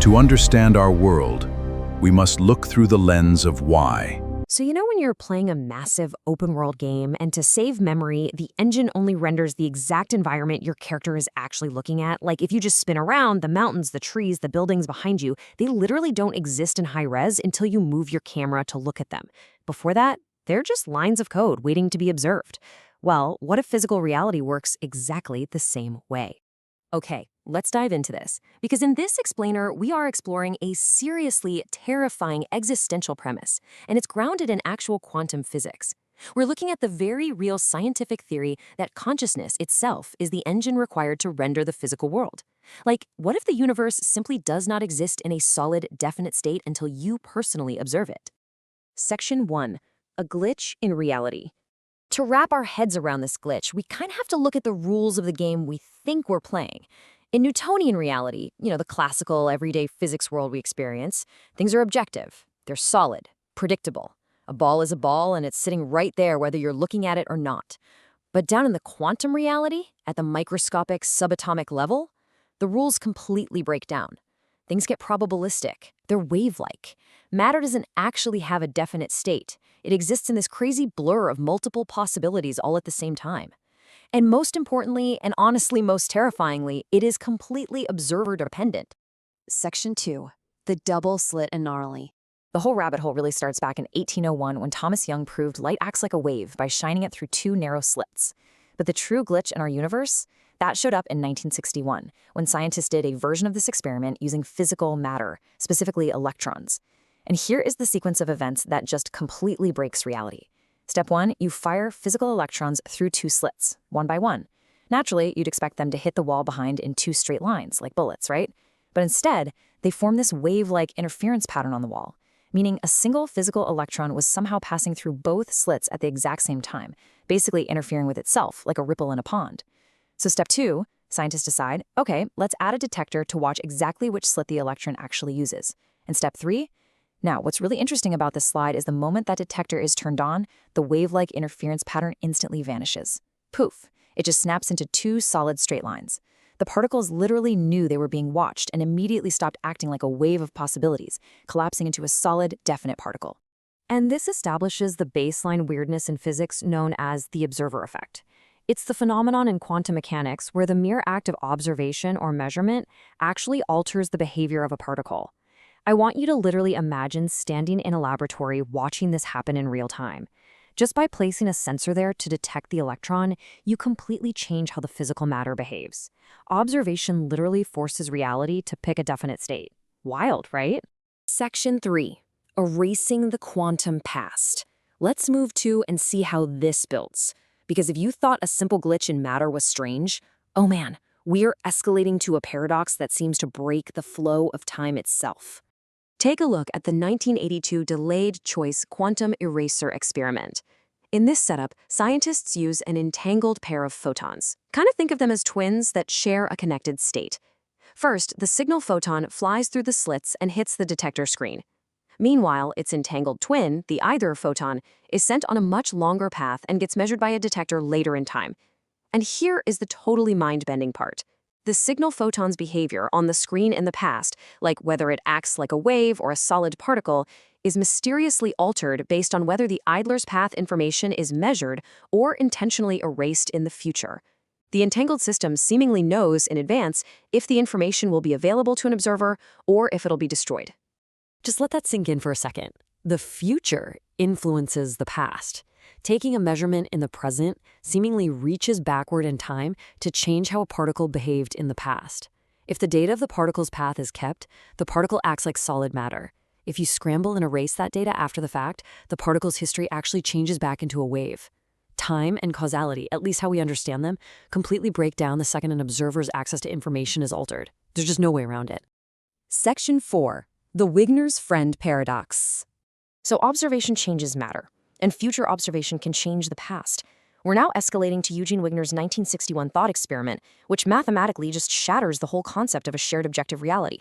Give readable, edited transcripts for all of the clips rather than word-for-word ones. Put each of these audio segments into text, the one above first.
To understand our world, we must look through the lens of why. So you know when you're playing a massive open-world game and to save memory, the engine only renders the exact environment your character is actually looking at? Like if you just spin around, the mountains, the trees, the buildings behind you, they literally don't exist in high res until you move your camera to look at them. Before that, they're just lines of code waiting to be observed. Well, what if physical reality works exactly the same way? Okay, let's dive into this, because in this explainer, we are exploring a seriously terrifying existential premise, and it's grounded in actual quantum physics. We're looking at the very real scientific theory that consciousness itself is the engine required to render the physical world. Like, what if the universe simply does not exist in a solid, definite state until you personally observe it? Section 1. A glitch in reality. To wrap our heads around this glitch, we kind of have to look at the rules of the game we think we're playing. In Newtonian reality, the classical everyday physics world we experience, things are objective. They're solid, predictable. A ball is a ball and it's sitting right there whether you're looking at it or not. But down in the quantum reality, at the microscopic subatomic level, the rules completely break down. Things get probabilistic. They're wave-like. Matter doesn't actually have a definite state. It exists in this crazy blur of multiple possibilities all at the same time. And most importantly, and honestly most terrifyingly, it is completely observer-dependent. Section 2. The double slit anomaly. The whole rabbit hole really starts back in 1801 when Thomas Young proved light acts like a wave by shining it through two narrow slits. But the true glitch in our universe? That showed up in 1961, when scientists did a version of this experiment using physical matter, specifically electrons. And here is the sequence of events that just completely breaks reality. Step 1, you fire physical electrons through two slits, one by one. Naturally, you'd expect them to hit the wall behind in two straight lines, like bullets, right? But instead, they form this wave-like interference pattern on the wall, meaning a single physical electron was somehow passing through both slits at the exact same time, basically interfering with itself, like a ripple in a pond. So step 2, scientists decide, okay, let's add a detector to watch exactly which slit the electron actually uses. And step 3, now what's really interesting about this slide is the moment that detector is turned on, the wave-like interference pattern instantly vanishes. Poof, it just snaps into two solid straight lines. The particles literally knew they were being watched and immediately stopped acting like a wave of possibilities, collapsing into a solid, definite particle. And this establishes the baseline weirdness in physics known as the observer effect. It's the phenomenon in quantum mechanics where the mere act of observation or measurement actually alters the behavior of a particle. I want you to literally imagine standing in a laboratory watching this happen in real time. Just by placing a sensor there to detect the electron, you completely change how the physical matter behaves. Observation literally forces reality to pick a definite state. Wild, right? Section 3. Erasing the quantum past. Let's move to and see how this builds. Because if you thought a simple glitch in matter was strange, oh man, we're escalating to a paradox that seems to break the flow of time itself. Take a look at the 1982 delayed choice quantum eraser experiment. In this setup, scientists use an entangled pair of photons. Kind of think of them as twins that share a connected state. First, the signal photon flies through the slits and hits the detector screen. Meanwhile, its entangled twin, the either photon, is sent on a much longer path and gets measured by a detector later in time. And here is the totally mind-bending part. The signal photon's behavior on the screen in the past, like whether it acts like a wave or a solid particle, is mysteriously altered based on whether the idler's path information is measured or intentionally erased in the future. The entangled system seemingly knows in advance if the information will be available to an observer or if it'll be destroyed. Just let that sink in for a second. The future influences the past. Taking a measurement in the present seemingly reaches backward in time to change how a particle behaved in the past. If the data of the particle's path is kept, the particle acts like solid matter. If you scramble and erase that data after the fact, the particle's history actually changes back into a wave. Time and causality, at least how we understand them, completely break down the second an observer's access to information is altered. There's just no way around it. Section 4. The Wigner's friend paradox. So observation changes matter, and future observation can change the past. We're now escalating to Eugene Wigner's 1961 thought experiment, which mathematically just shatters the whole concept of a shared objective reality.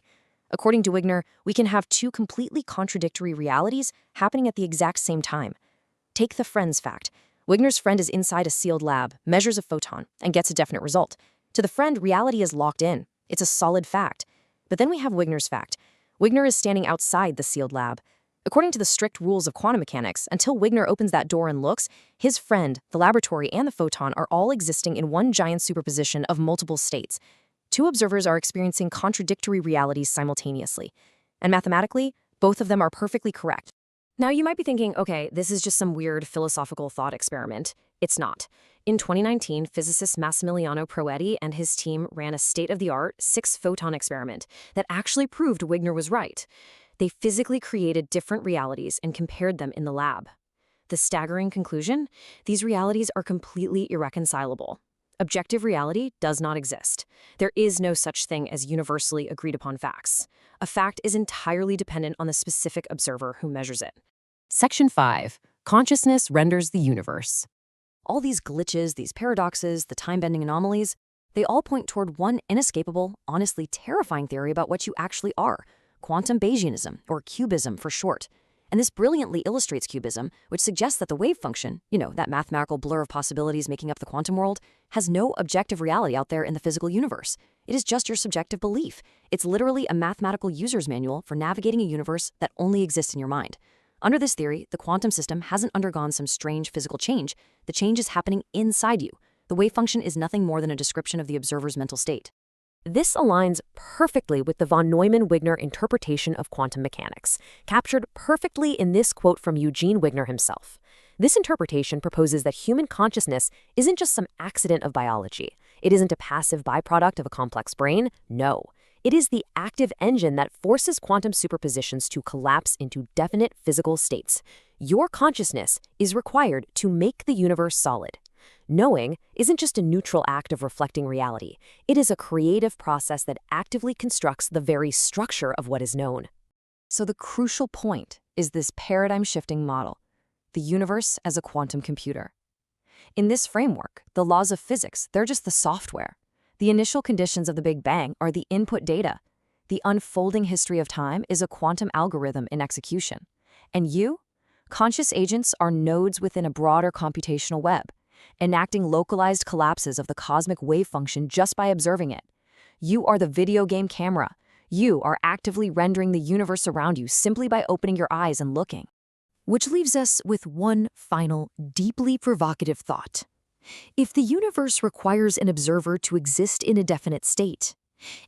According to Wigner, we can have two completely contradictory realities happening at the exact same time. Take the friends fact. Wigner's friend is inside a sealed lab, measures a photon, and gets a definite result. To the friend, reality is locked in. It's a solid fact. But then we have Wigner's fact. Wigner is standing outside the sealed lab. According to the strict rules of quantum mechanics, until Wigner opens that door and looks, his friend, the laboratory, and the photon are all existing in one giant superposition of multiple states. Two observers are experiencing contradictory realities simultaneously. And mathematically, both of them are perfectly correct. Now you might be thinking, okay, this is just some weird philosophical thought experiment. It's not. In 2019, physicist Massimiliano Proetti and his team ran a state-of-the-art 6-photon experiment that actually proved Wigner was right. They physically created different realities and compared them in the lab. The staggering conclusion? These realities are completely irreconcilable. Objective reality does not exist. There is no such thing as universally agreed-upon facts. A fact is entirely dependent on the specific observer who measures it. Section 5. Consciousness renders the universe. All these glitches, these paradoxes, the time-bending anomalies, they all point toward one inescapable, honestly terrifying theory about what you actually are: quantum Bayesianism, or cubism for short. And this brilliantly illustrates cubism, which suggests that the wave function, that mathematical blur of possibilities making up the quantum world, has no objective reality out there in the physical universe. It is just your subjective belief. It's literally a mathematical user's manual for navigating a universe that only exists in your mind. Under this theory, the quantum system hasn't undergone some strange physical change. The change is happening inside you. The wave function is nothing more than a description of the observer's mental state. This aligns perfectly with the von Neumann-Wigner interpretation of quantum mechanics, captured perfectly in this quote from Eugene Wigner himself. This interpretation proposes that human consciousness isn't just some accident of biology. It isn't a passive byproduct of a complex brain. No. It is the active engine that forces quantum superpositions to collapse into definite physical states. Your consciousness is required to make the universe solid. Knowing isn't just a neutral act of reflecting reality. It is a creative process that actively constructs the very structure of what is known. So the crucial point is this paradigm-shifting model, the universe as a quantum computer. In this framework, the laws of physics, they're just the software. The initial conditions of the Big Bang are the input data. The unfolding history of time is a quantum algorithm in execution. And you? Conscious agents are nodes within a broader computational web, enacting localized collapses of the cosmic wave function just by observing it. You are the video game camera. You are actively rendering the universe around you simply by opening your eyes and looking. Which leaves us with one final, deeply provocative thought. If the universe requires an observer to exist in a definite state,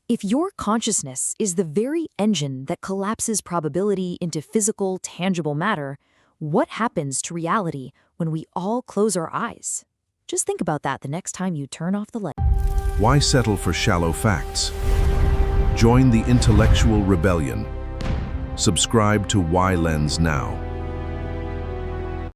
if your consciousness is the very engine that collapses probability into physical, tangible matter, what happens to reality when we all close our eyes? Just think about that the next time you turn off the light. Why settle for shallow facts? Join the intellectual rebellion. Subscribe to Y Lens now.